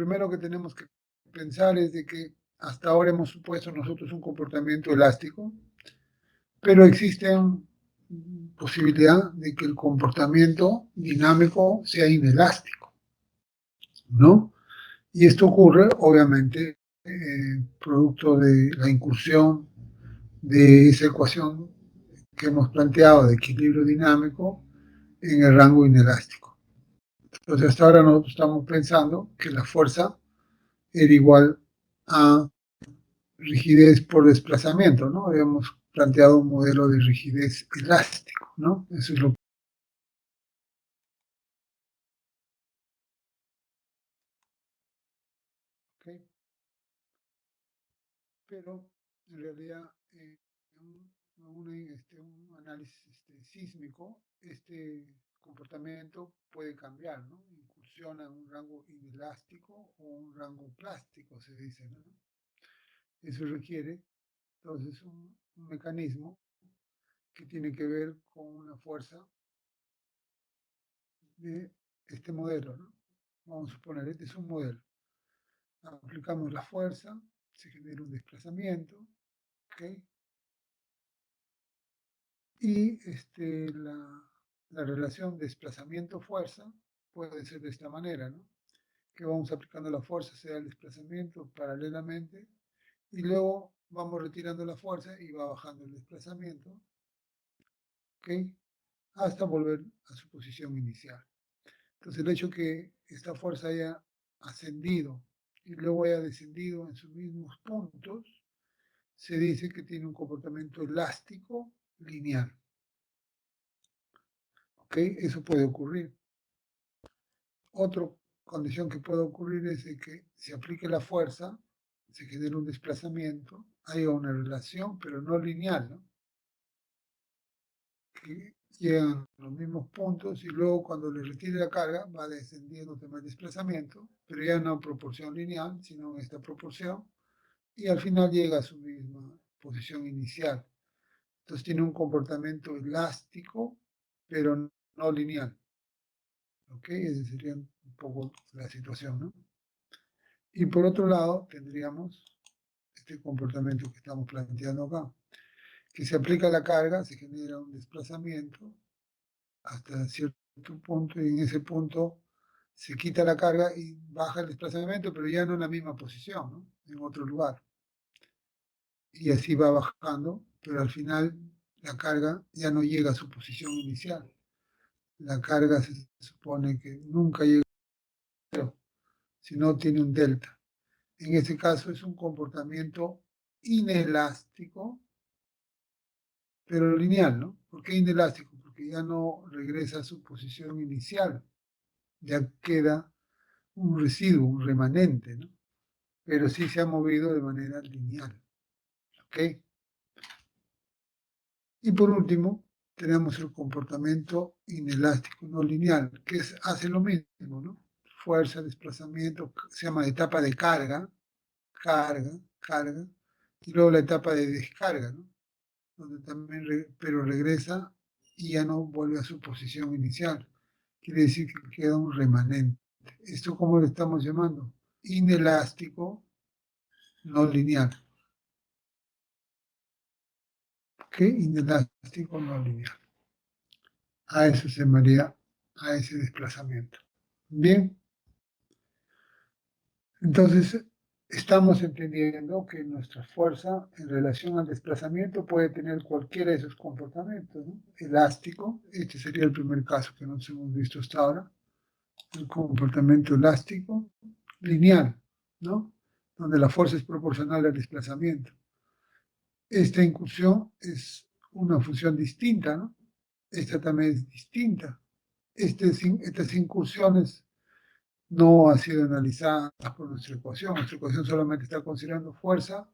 primero que tenemos que pensar es de que hasta ahora hemos supuesto nosotros un comportamiento elástico, pero existe posibilidad de que el comportamiento dinámico sea inelástico, ¿no? Y esto ocurre, obviamente, producto de la incursión de esa ecuación que hemos planteado de equilibrio dinámico en el rango inelástico. Entonces, hasta ahora nosotros estamos pensando que la fuerza era igual a rigidez por desplazamiento, ¿no? Habíamos planteado un modelo de rigidez elástico, ¿no? Eso es lo que... Okay. Pero en realidad, un análisis sísmico, este comportamiento puede cambiar, ¿no? Incursiona en un rango inelástico o un rango plástico, se dice, ¿no? Eso requiere, entonces, un mecanismo que tiene que ver con una fuerza de este modelo, ¿no? Vamos a suponer, este es un modelo. Aplicamos la fuerza, se genera un desplazamiento, ¿ok? Y la relación desplazamiento-fuerza puede ser de esta manera, ¿no? Que vamos aplicando la fuerza, sea el desplazamiento paralelamente, y luego vamos retirando la fuerza y va bajando el desplazamiento, ¿ok? Hasta volver a su posición inicial. Entonces el hecho que esta fuerza haya ascendido y luego haya descendido en sus mismos puntos, se dice que tiene un comportamiento elástico lineal. ¿Ok? Eso puede ocurrir. Otra condición que puede ocurrir es de que se aplique la fuerza, se genera un desplazamiento, haya una relación, pero no lineal, ¿no? Que llegan a los mismos puntos y luego cuando le retire la carga va descendiendo tema el desplazamiento, pero ya no en proporción lineal, sino en esta proporción, y al final llega a su misma posición inicial. Entonces tiene un comportamiento elástico, pero no lineal. ¿Ok? Esa sería un poco la situación, ¿no? Y por otro lado, tendríamos este comportamiento que estamos planteando acá, que se aplica la carga, se genera un desplazamiento hasta cierto punto, y en ese punto se quita la carga y baja el desplazamiento, pero ya no en la misma posición, ¿no? En otro lugar. Y así va bajando, pero al final la carga ya no llega a su posición inicial. La carga se supone que nunca llega a cero, sino tiene un delta. En este caso es un comportamiento inelástico, pero lineal, ¿no? ¿Por qué inelástico? Porque ya no regresa a su posición inicial, ya queda un residuo, un remanente, ¿no? Pero sí se ha movido de manera lineal, ¿ok? Y por último, tenemos el comportamiento inelástico, no lineal, que hace lo mismo, ¿no? Fuerza, desplazamiento, se llama etapa de carga, carga, y luego la etapa de descarga, ¿no? Donde también, pero regresa y ya no vuelve a su posición inicial. Quiere decir que queda un remanente. ¿Esto cómo lo estamos llamando? Inelástico, no lineal. ¿Qué? Inelástico, no lineal. A eso se llamaría, a ese desplazamiento. Bien, entonces estamos entendiendo que nuestra fuerza en relación al desplazamiento puede tener cualquiera de esos comportamientos, ¿no? Elástico, este sería el primer caso que nos hemos visto hasta ahora, el comportamiento elástico, lineal, ¿no? Donde la fuerza es proporcional al desplazamiento. Esta incursión es una función distinta, ¿no? Esta también es distinta. Estas incursiones no han sido analizadas por nuestra ecuación. Nuestra ecuación solamente está considerando fuerza,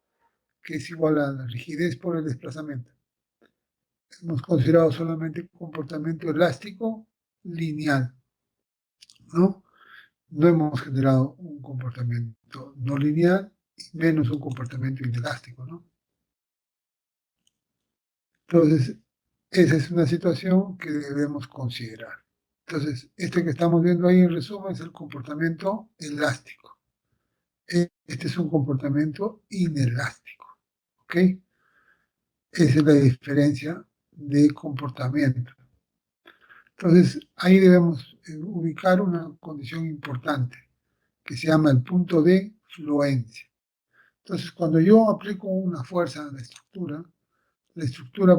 que es igual a la rigidez por el desplazamiento. Hemos considerado solamente comportamiento elástico lineal, ¿no? No hemos generado un comportamiento no lineal y menos un comportamiento inelástico, ¿no? Entonces, esa es una situación que debemos considerar. Entonces, este que estamos viendo ahí en resumen es el comportamiento elástico. Este es un comportamiento inelástico, ¿ok? Esa es la diferencia de comportamiento. Entonces, ahí debemos ubicar una condición importante que se llama el punto de fluencia. Entonces, cuando yo aplico una fuerza a la estructura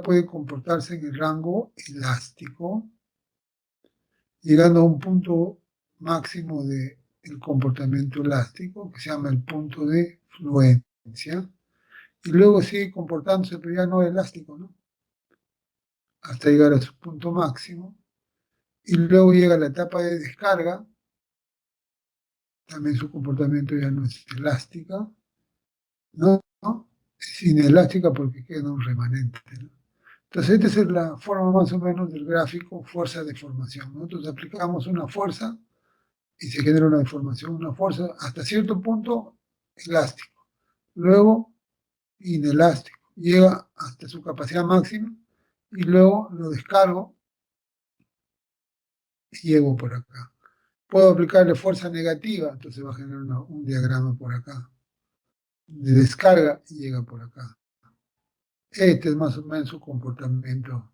puede comportarse en el rango elástico, llegando a un punto máximo del comportamiento elástico, que se llama el punto de fluencia, y luego sigue comportándose, pero ya no elástico, ¿no? Hasta llegar a su punto máximo, y luego llega la etapa de descarga, también su comportamiento ya no es elástico, ¿no? Es inelástica porque queda un remanente, ¿no? Entonces, esta es la forma más o menos del gráfico fuerza-deformación. Nosotros aplicamos una fuerza y se genera una deformación, una fuerza hasta cierto punto elástico, luego inelástico, llega hasta su capacidad máxima y luego lo descargo y llego por acá. Puedo aplicarle fuerza negativa, entonces va a generar un diagrama por acá, de descarga y llega por acá. Este es más o menos su comportamiento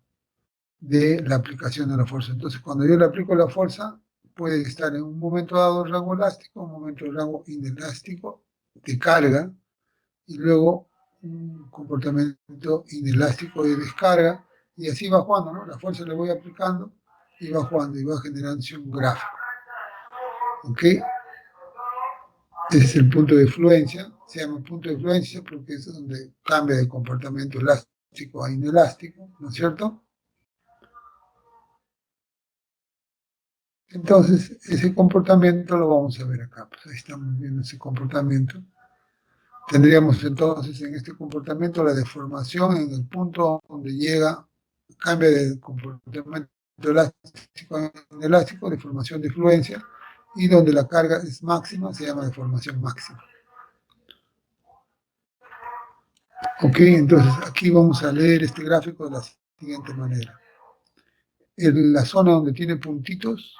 de la aplicación de la fuerza. Entonces, cuando yo le aplico la fuerza, puede estar en un momento dado en rango elástico, un momento en rango inelástico, de carga, y luego un comportamiento inelástico de descarga, y así va jugando, ¿no? La fuerza le voy aplicando y va jugando y va generándose un gráfico. ¿Ok? Ese es el punto de fluencia, se llama punto de fluencia porque es donde cambia de comportamiento elástico a inelástico, ¿no es cierto? Entonces, ese comportamiento lo vamos a ver acá. Pues ahí estamos viendo ese comportamiento. Tendríamos entonces en este comportamiento la deformación en el punto donde llega, cambia de comportamiento elástico, deformación de fluencia, y donde la carga es máxima, se llama deformación máxima. Ok, entonces aquí vamos a leer este gráfico de la siguiente manera. En la zona donde tiene puntitos,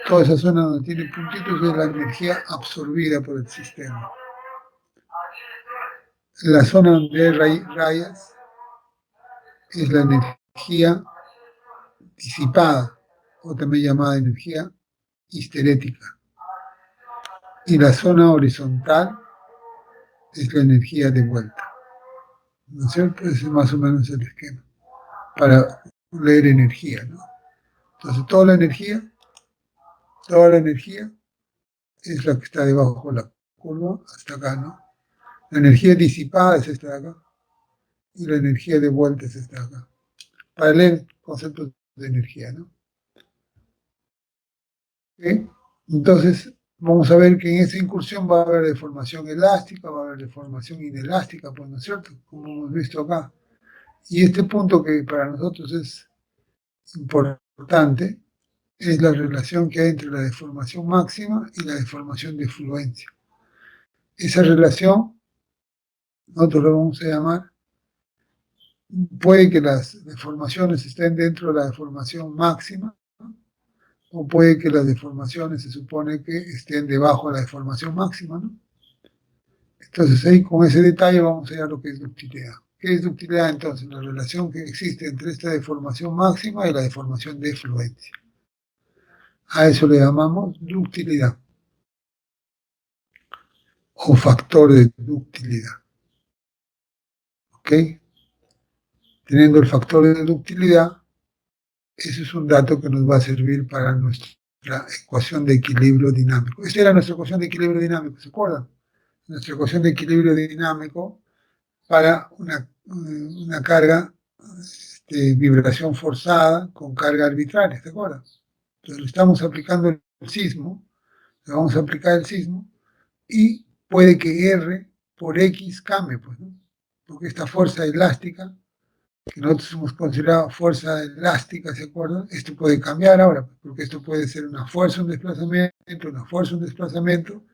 toda esa zona donde tiene puntitos es la energía absorbida por el sistema. La zona donde hay rayas es la energía disipada, o también llamada energía histerética. Y la zona horizontal es la energía de vuelta. ¿No es cierto? Ese es más o menos el esquema para leer energía, ¿no? Entonces, toda la energía es la que está debajo de la curva, hasta acá, ¿no? La energía disipada es esta de acá, y la energía de vuelta es esta de acá. Para leer conceptos de energía, ¿no? ¿Okay? Entonces, vamos a ver que en esa incursión va a haber deformación elástica, va a haber deformación inelástica, pues, ¿no es cierto? Como hemos visto acá. Y este punto que para nosotros es importante es la relación que hay entre la deformación máxima y la deformación de fluencia. Esa relación, nosotros lo vamos a llamar, puede que las deformaciones estén dentro de la deformación máxima, ¿no? O puede que las deformaciones se supone que estén debajo de la deformación máxima, ¿no? Entonces ahí con ese detalle vamos a ver lo que es ductilidad. ¿Qué es ductilidad entonces? La relación que existe entre esta deformación máxima y la deformación de fluencia. A eso le llamamos ductilidad o factor de ductilidad. ¿Ok? Teniendo el factor de ductilidad, ese es un dato que nos va a servir para nuestra ecuación de equilibrio dinámico. Esta era nuestra ecuación de equilibrio dinámico, ¿se acuerdan? Nuestra ecuación de equilibrio dinámico para una carga de vibración forzada con carga arbitraria, ¿te acuerdas? Entonces le estamos aplicando el sismo, le vamos a aplicar el sismo y puede que R por X cambie, pues, ¿no? Porque esta fuerza elástica, que nosotros hemos considerado fuerza elástica, ¿se acuerdan? Esto puede cambiar ahora, porque esto puede ser una fuerza, un desplazamiento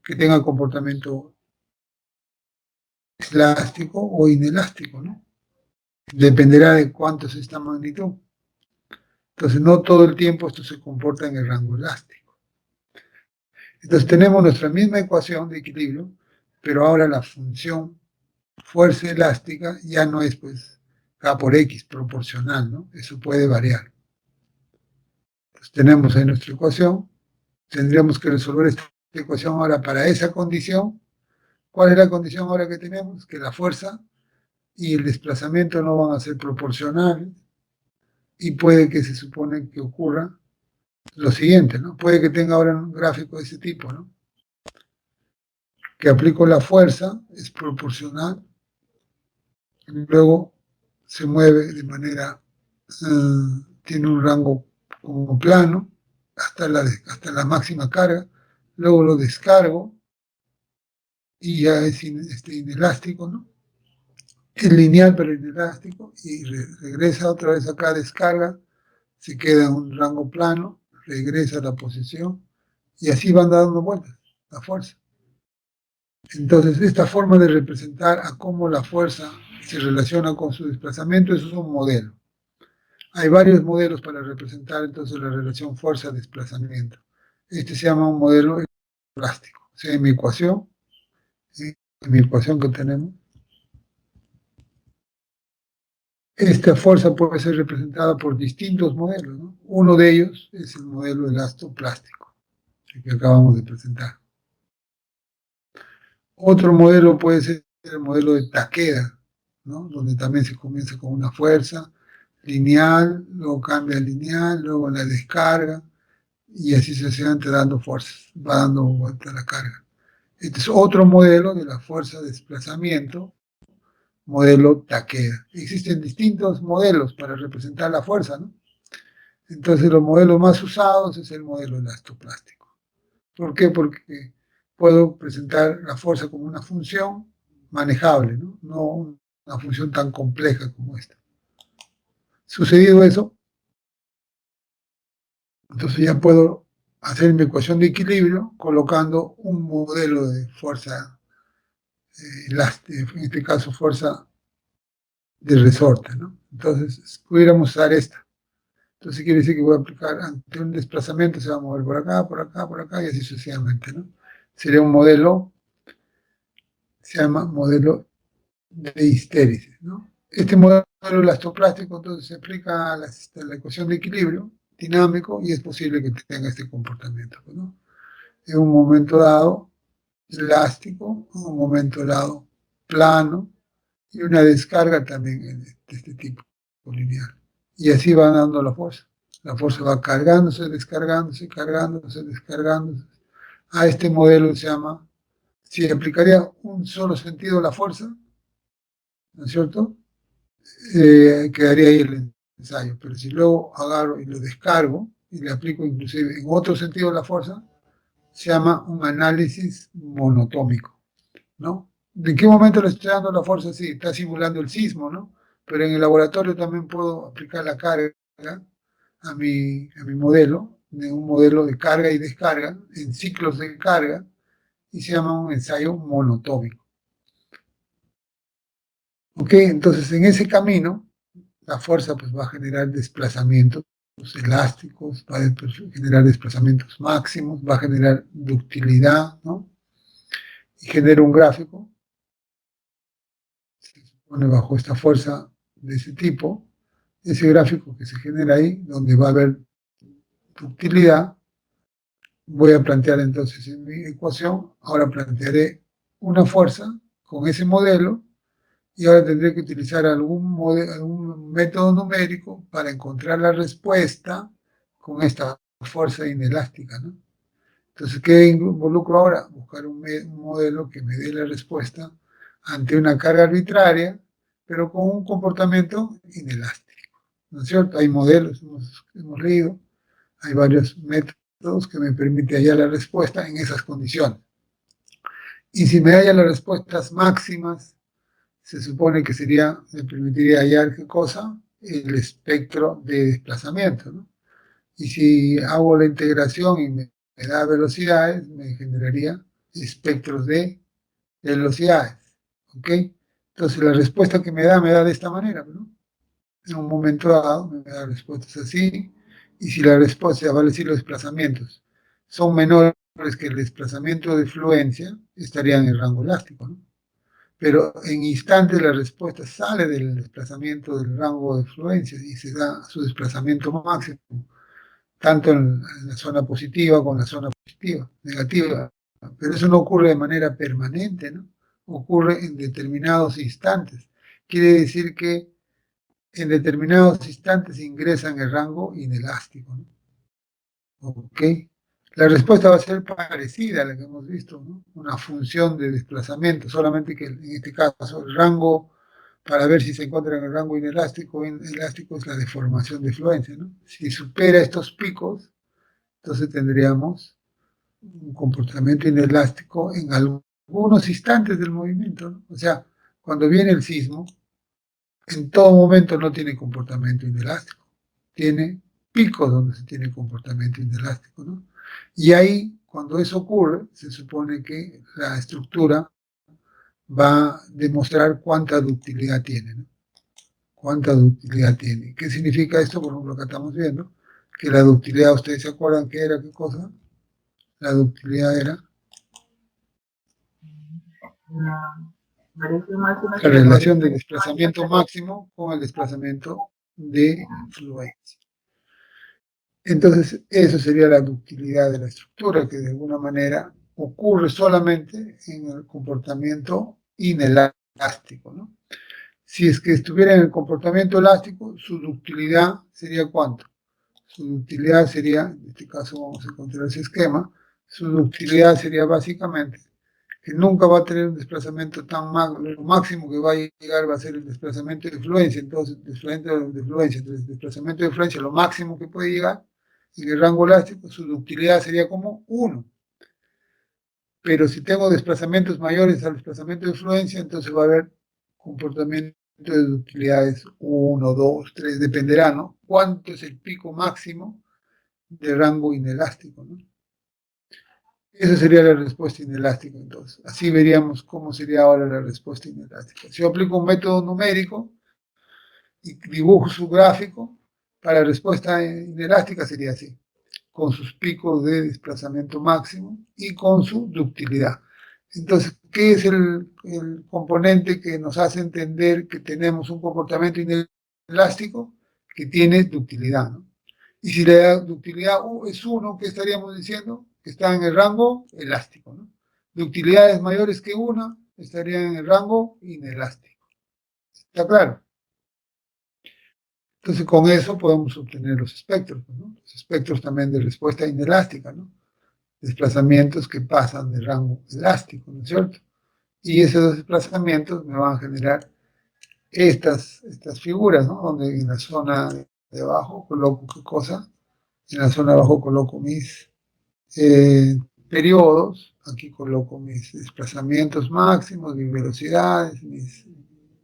que tenga comportamiento elástico o inelástico, ¿no? Dependerá de cuánto es esta magnitud. Entonces, no todo el tiempo esto se comporta en el rango elástico. Entonces tenemos nuestra misma ecuación de equilibrio, pero ahora la función fuerza elástica ya no es pues K por X proporcional, ¿no? Eso puede variar. Entonces tenemos ahí nuestra ecuación, tendríamos que resolver esta ecuación ahora para esa condición. ¿Cuál es la condición ahora que tenemos? Que la fuerza y el desplazamiento no van a ser proporcionales y puede que se supone que ocurra lo siguiente, ¿no? Puede que tenga ahora un gráfico de ese tipo, ¿no? Que aplico la fuerza, es proporcional, y luego se mueve de manera, tiene un rango como plano, hasta la máxima carga, luego lo descargo y ya es inelástico, ¿no? Es lineal pero inelástico y regresa otra vez acá, descarga, se queda en un rango plano, regresa a la posición y así van dando vueltas la fuerza. Entonces, esta forma de representar a cómo la fuerza se relaciona con su desplazamiento, eso es un modelo. Hay varios modelos para representar entonces la relación fuerza-desplazamiento. Este se llama un modelo elástico. O sea, en mi ecuación, ¿sí? En mi ecuación que tenemos, esta fuerza puede ser representada por distintos modelos, ¿no? Uno de ellos es el modelo elastoplástico, el que acabamos de presentar. Otro modelo puede ser el modelo de Takeda, ¿no? Donde también se comienza con una fuerza lineal, luego cambia a lineal, luego la descarga, y así sucesivamente dando fuerzas, va dando vuelta la carga. Este es otro modelo de la fuerza de desplazamiento, modelo Takeda. Existen distintos modelos para representar la fuerza, ¿no? Entonces los modelos más usados es el modelo elastoplástico. ¿Por qué? Porque puedo presentar la fuerza como una función manejable, ¿no? No una función tan compleja como esta. Sucedido eso, entonces ya puedo hacer mi ecuación de equilibrio colocando un modelo de fuerza elástica, en este caso fuerza de resorte, ¿no? Entonces pudiéramos usar esta. Entonces quiere decir que voy a aplicar ante un desplazamiento, se va a mover por acá, por acá, por acá y así sucesivamente, ¿no? Sería un modelo, se llama modelo de histéresis, ¿no? Este modelo elastoplástico entonces se aplica a la ecuación de equilibrio dinámico y es posible que tenga este comportamiento, ¿no? En un momento dado elástico, en un momento dado plano y una descarga también de este tipo lineal. Y así va dando la fuerza. La fuerza va cargándose, descargándose, cargándose, descargándose. A este modelo se llama, si aplicaría un solo sentido la fuerza, ¿no es cierto? Quedaría ahí el ensayo. Pero si luego agarro y lo descargo y le aplico inclusive en otro sentido la fuerza, se llama un análisis monotómico, ¿no? ¿De qué momento le estoy dando la fuerza? Sí, está simulando el sismo, ¿no? Pero en el laboratorio también puedo aplicar la carga a mi modelo, de un modelo de carga y descarga, en ciclos de carga, y se llama un ensayo monotómico. ¿Ok? Entonces, en ese camino, la fuerza pues, va a generar desplazamientos elásticos, va a generar desplazamientos máximos, va a generar ductilidad, ¿no? Y genera un gráfico, se pone bajo esta fuerza de ese tipo, ese gráfico que se genera ahí, donde va a haber ductilidad, voy a plantear entonces en mi ecuación, ahora plantearé una fuerza con ese modelo y ahora tendré que utilizar algún método numérico para encontrar la respuesta con esta fuerza inelástica, ¿no? Entonces, ¿qué involucro ahora? Buscar un modelo que me dé la respuesta ante una carga arbitraria, pero con un comportamiento inelástico, ¿no es cierto? Hay modelos, hemos leído, hay varios métodos que me permiten hallar la respuesta en esas condiciones. Y si me hallan las respuestas máximas, se supone que me permitiría hallar qué cosa, el espectro de desplazamiento, ¿no? Y si hago la integración y me da velocidades, me generaría espectros de velocidades, ¿ok? Entonces la respuesta que me da de esta manera, ¿no? En un momento dado me da respuestas así, y si la respuesta, vale decir los desplazamientos, son menores es que el desplazamiento de fluencia estaría en el rango elástico, ¿no? Pero en instantes la respuesta sale del desplazamiento del rango de fluencia y se da su desplazamiento máximo, tanto en la zona positiva como en la zona negativa. Pero eso no ocurre de manera permanente, ¿no? Ocurre en determinados instantes. Quiere decir que en determinados instantes ingresa en el rango inelástico, ¿no? ¿Ok? La respuesta va a ser parecida a la que hemos visto, ¿no? Una función de desplazamiento, solamente que en este caso el rango, para ver si se encuentra en el rango inelástico, elástico es la deformación de fluencia, ¿no? Si supera estos picos, entonces tendríamos un comportamiento inelástico en algunos instantes del movimiento, ¿no? O sea, cuando viene el sismo, en todo momento no tiene comportamiento inelástico, tiene picos donde se tiene comportamiento inelástico, ¿no? Y ahí, cuando eso ocurre, se supone que la estructura va a demostrar cuánta ductilidad tiene, ¿no? Cuánta ductilidad tiene. ¿Qué significa esto? Por ejemplo, acá estamos viendo que la ductilidad, ¿ustedes se acuerdan qué era, qué cosa? La ductilidad era la relación del desplazamiento máximo con el desplazamiento de fluencia. Entonces, eso sería la ductilidad de la estructura, que de alguna manera ocurre solamente en el comportamiento inelástico, ¿no? Si es que estuviera en el comportamiento elástico, su ductilidad sería ¿cuánto? Su ductilidad sería, en este caso vamos a encontrar ese esquema, su ductilidad sería básicamente que nunca va a tener un desplazamiento tan lo máximo que va a llegar va a ser el desplazamiento de fluencia, entonces el desplazamiento de fluencia, lo máximo que puede llegar en el rango elástico, su ductilidad sería como 1. Pero si tengo desplazamientos mayores al desplazamiento de fluencia, entonces va a haber comportamiento de ductilidades 1, 2, 3, dependerá, ¿no? ¿Cuánto es el pico máximo de rango inelástico, ¿no? Esa sería la respuesta inelástica, entonces. Así veríamos cómo sería ahora la respuesta inelástica. Si yo aplico un método numérico y dibujo su gráfico, para la respuesta inelástica sería así, con sus picos de desplazamiento máximo y con su ductilidad. Entonces, ¿qué es el componente que nos hace entender que tenemos un comportamiento inelástico que tiene ductilidad, ¿no? Y si la ductilidad es 1, ¿qué estaríamos diciendo? Que está en el rango elástico, ¿no? Ductilidades mayores que 1 estarían en el rango inelástico. ¿Está claro? Entonces, con eso podemos obtener los espectros, ¿no? Los espectros también de respuesta inelástica, ¿no? Desplazamientos que pasan de rango elástico, ¿no es cierto? Y esos desplazamientos me van a generar estas figuras, ¿no? Donde en la zona de abajo coloco qué cosa, en la zona de abajo coloco mis periodos, aquí coloco mis desplazamientos máximos, mis velocidades, mis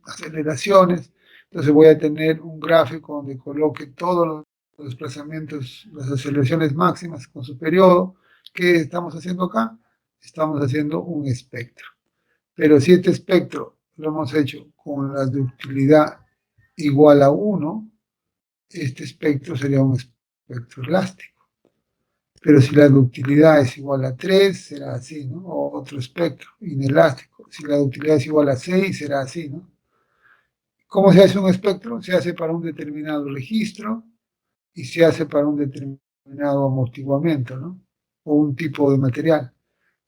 aceleraciones. Entonces voy a tener un gráfico donde coloque todos los desplazamientos, las aceleraciones máximas con su periodo. ¿Qué estamos haciendo acá? Estamos haciendo un espectro. Pero si este espectro lo hemos hecho con la ductilidad igual a 1, este espectro sería un espectro elástico. Pero si la ductilidad es igual a 3, será así, ¿no? O otro espectro inelástico. Si la ductilidad es igual a 6, será así, ¿no? ¿Cómo se hace un espectro? Se hace para un determinado registro y se hace para un determinado amortiguamiento, ¿no? O un tipo de material.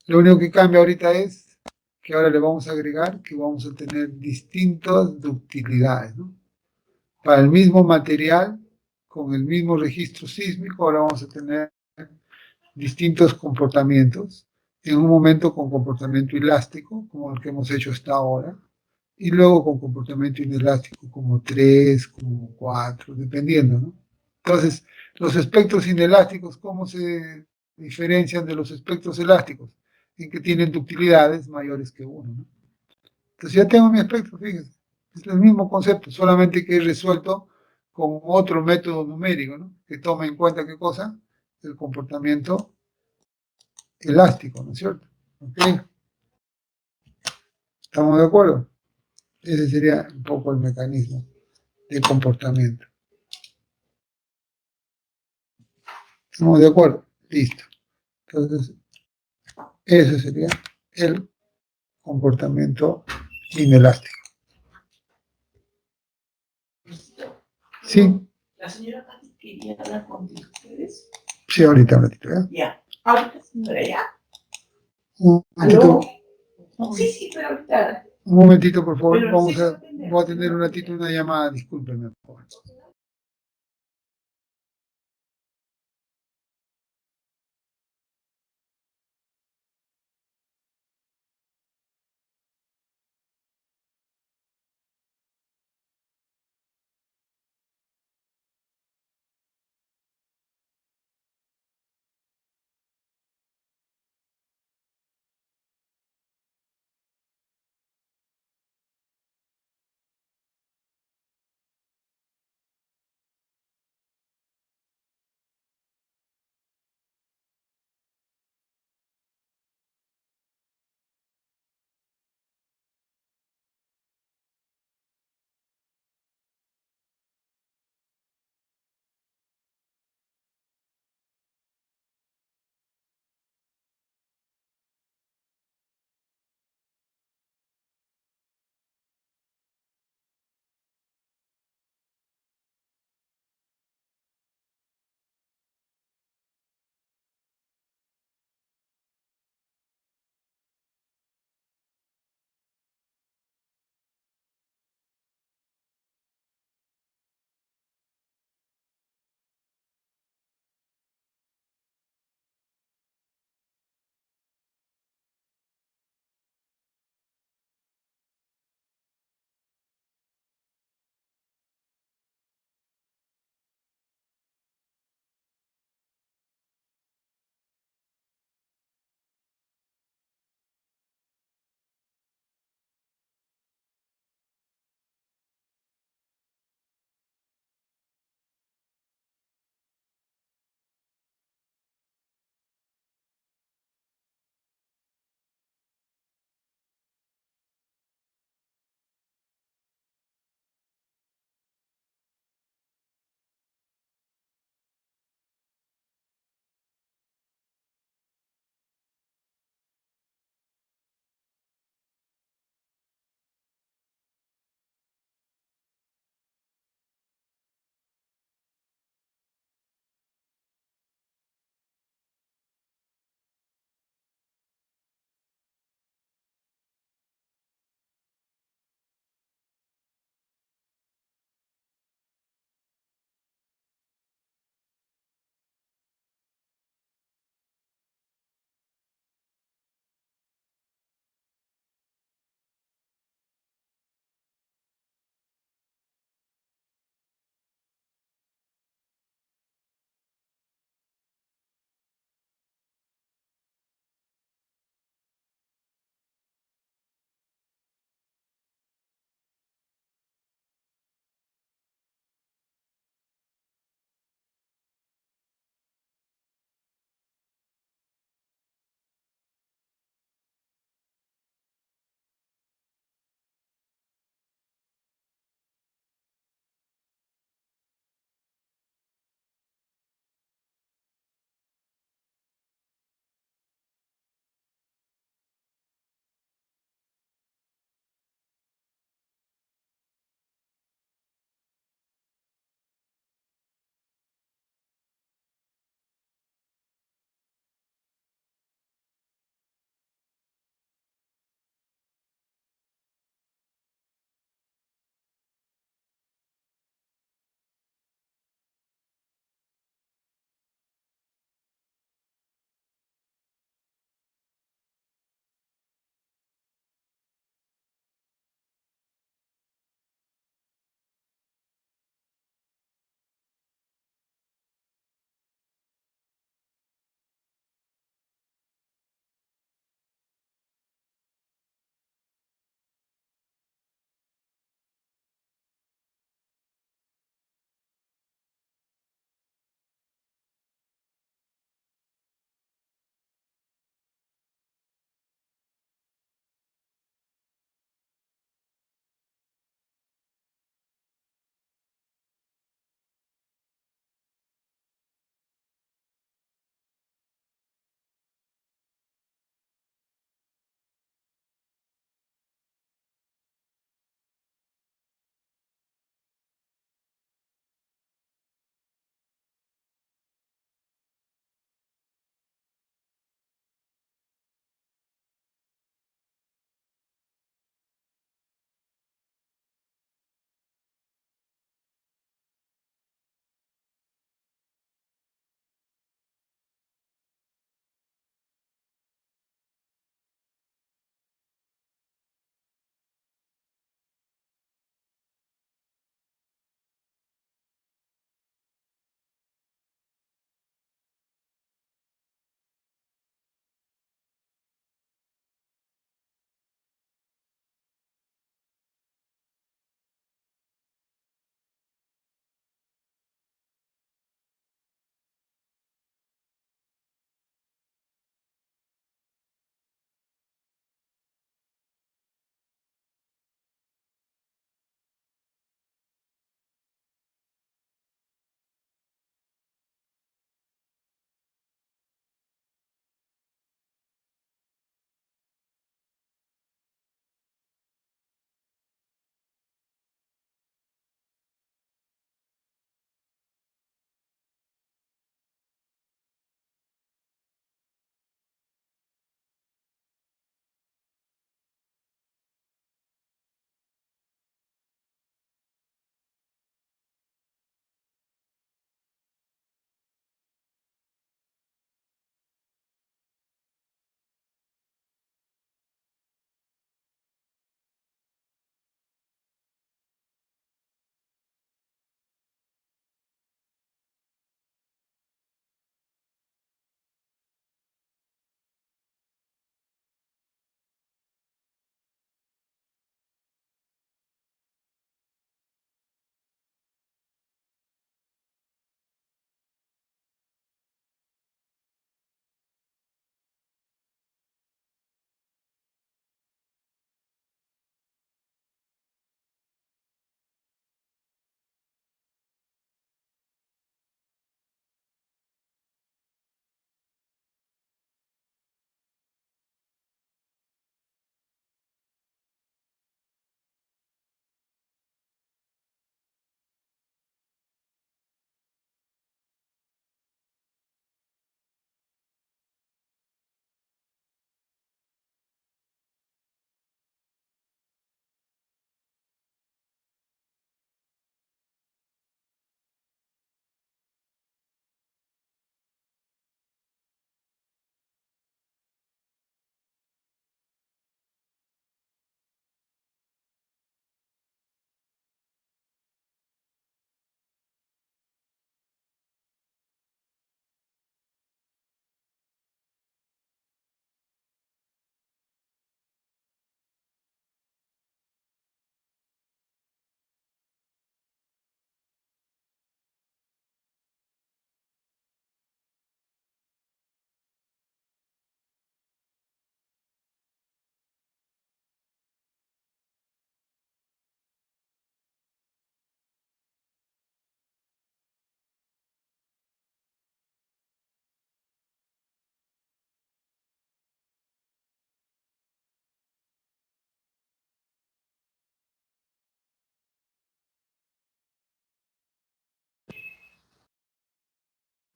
Lo único que cambia ahorita es que ahora le vamos a agregar que vamos a tener distintas ductilidades, ¿no? Para el mismo material, con el mismo registro sísmico, ahora vamos a tener distintos comportamientos, en un momento con comportamiento elástico, como el que hemos hecho hasta ahora, y luego con comportamiento inelástico, como 3, como 4, dependiendo, ¿no? Entonces, los espectros inelásticos, ¿cómo se diferencian de los espectros elásticos? En que tienen ductilidades mayores que 1, ¿no? Entonces ya tengo mi espectro, fíjense, es el mismo concepto, solamente que he resuelto con otro método numérico, ¿no? Que toma en cuenta qué cosa, el comportamiento elástico, ¿no es cierto? ¿Okay? ¿Estamos de acuerdo? Ese sería un poco el mecanismo de comportamiento. ¿Estamos de acuerdo? Listo. Entonces, Ese sería el comportamiento inelástico. Sí. La señora Pati quería hablar con ustedes. Sí, ahorita un ratito, ¿eh? Ya. Ahorita, señora, ya. Un momentito. Sí, sí, pero ahorita. Un momentito, por favor. Pero Vamos sí, a, voy a tener un ratito una llamada. Discúlpeme, por favor.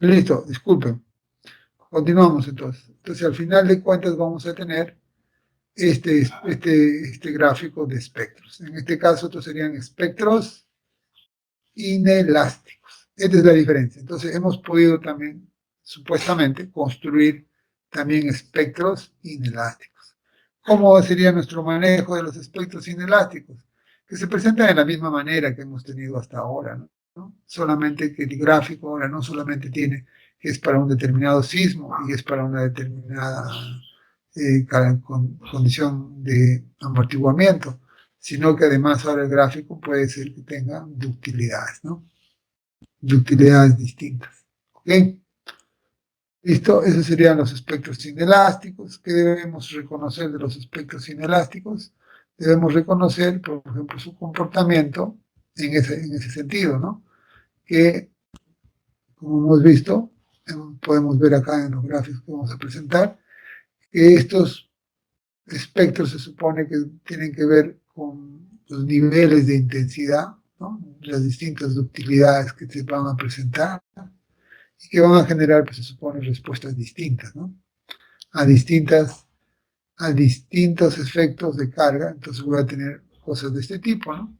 Listo, disculpen. Continuamos entonces. Entonces, al final de cuentas vamos a tener este gráfico de espectros. En este caso, estos serían espectros inelásticos. Esta es la diferencia. Entonces, hemos podido también, supuestamente, construir también espectros inelásticos. ¿Cómo sería nuestro manejo de los espectros inelásticos? Que se presentan de la misma manera que hemos tenido hasta ahora, ¿no? Solamente que el gráfico ahora no solamente tiene que es para un determinado sismo y es para una determinada condición de amortiguamiento, sino que además ahora el gráfico puede ser que tenga ductilidades, ¿no? Ductilidades distintas. ¿Ok? Listo, esos serían los espectros inelásticos. ¿Qué debemos reconocer de los espectros inelásticos? Debemos reconocer, por ejemplo, su comportamiento en ese sentido, ¿no? Que, como hemos visto, podemos ver acá en los gráficos que vamos a presentar, que estos espectros se supone que tienen que ver con los niveles de intensidad, ¿no? Las distintas ductilidades que se van a presentar y que van a generar, pues se supone, respuestas distintas, ¿no? A distintos efectos de carga. Entonces voy a tener cosas de este tipo, ¿no?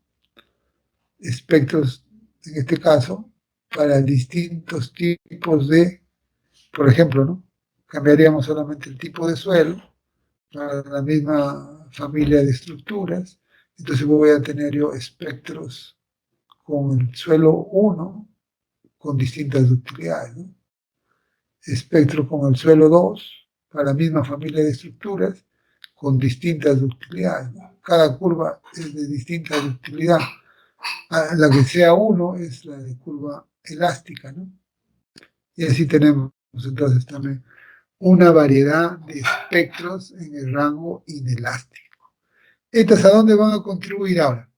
Espectros, en este caso, para distintos tipos de, por ejemplo, ¿no? Cambiaríamos solamente el tipo de suelo para la misma familia de estructuras. Entonces voy a tener yo espectros con el suelo 1 con distintas ductilidades, ¿no? Espectro con el suelo 2 para la misma familia de estructuras con distintas ductilidades, ¿no? Cada curva es de distinta ductilidad. La que sea 1 es la de curva elástica, ¿no? Y así tenemos entonces también una variedad de espectros en el rango inelástico. ¿Estas a dónde van a contribuir ahora?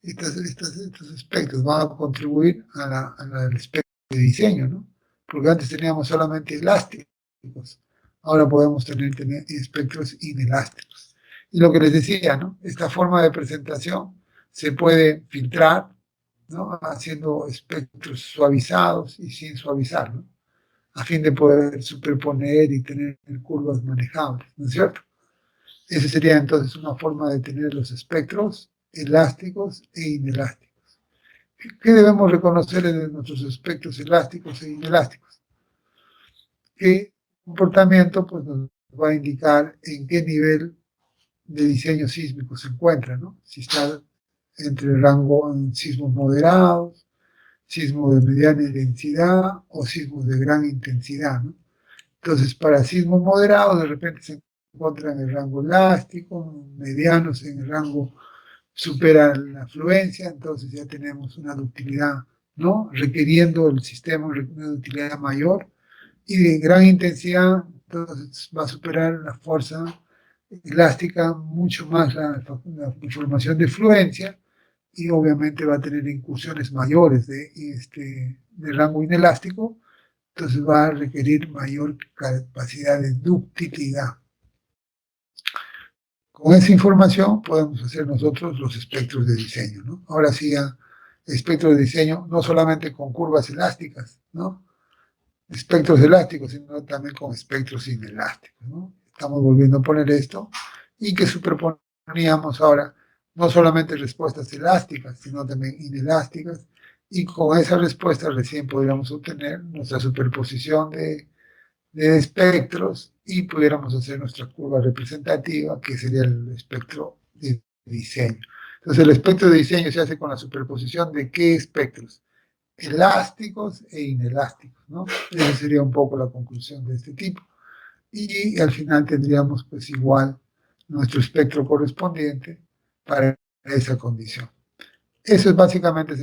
Estos espectros van a contribuir al espectro de diseño, ¿no? Porque antes teníamos solamente elásticos, ahora podemos tener espectros inelásticos. Y lo que les decía, ¿no? Esta forma de presentación se puede filtrar, ¿no? Haciendo espectros suavizados y sin suavizar, ¿no? A fin de poder superponer y tener curvas manejables, ¿no es cierto? Esa sería entonces una forma de tener los espectros elásticos e inelásticos. ¿Qué debemos reconocer de nuestros espectros elásticos e inelásticos? ¿Qué comportamiento pues, nos va a indicar en qué nivel de diseño sísmico se encuentra, ¿no? Si está entre el rango en sismos moderados, sismos de mediana intensidad o sismos de gran intensidad, ¿no? Entonces, para sismos moderados, de repente se encuentran en el rango elástico, medianos en el rango supera la afluencia, entonces ya tenemos una ductilidad, ¿no? Requiriendo el sistema una ductilidad mayor, y de gran intensidad, entonces va a superar la fuerza elástica mucho más la formación de fluencia, y obviamente va a tener incursiones mayores de rango inelástico, entonces va a requerir mayor capacidad de ductilidad. Con esa información podemos hacer nosotros los espectros de diseño, ¿no? Ahora sí, espectros de diseño no solamente con curvas elásticas, ¿no? Espectros elásticos, sino también con espectros inelásticos, ¿no? Estamos volviendo a poner esto y que superponíamos ahora no solamente respuestas elásticas, sino también inelásticas, y con esas respuestas recién podríamos obtener nuestra superposición de espectros y pudiéramos hacer nuestra curva representativa, que sería el espectro de diseño. Entonces, el espectro de diseño se hace con la superposición de qué espectros, elásticos e inelásticos, ¿no? Esa sería un poco la conclusión de este tipo. Y al final tendríamos, pues, igual nuestro espectro correspondiente para esa condición. Eso es básicamente...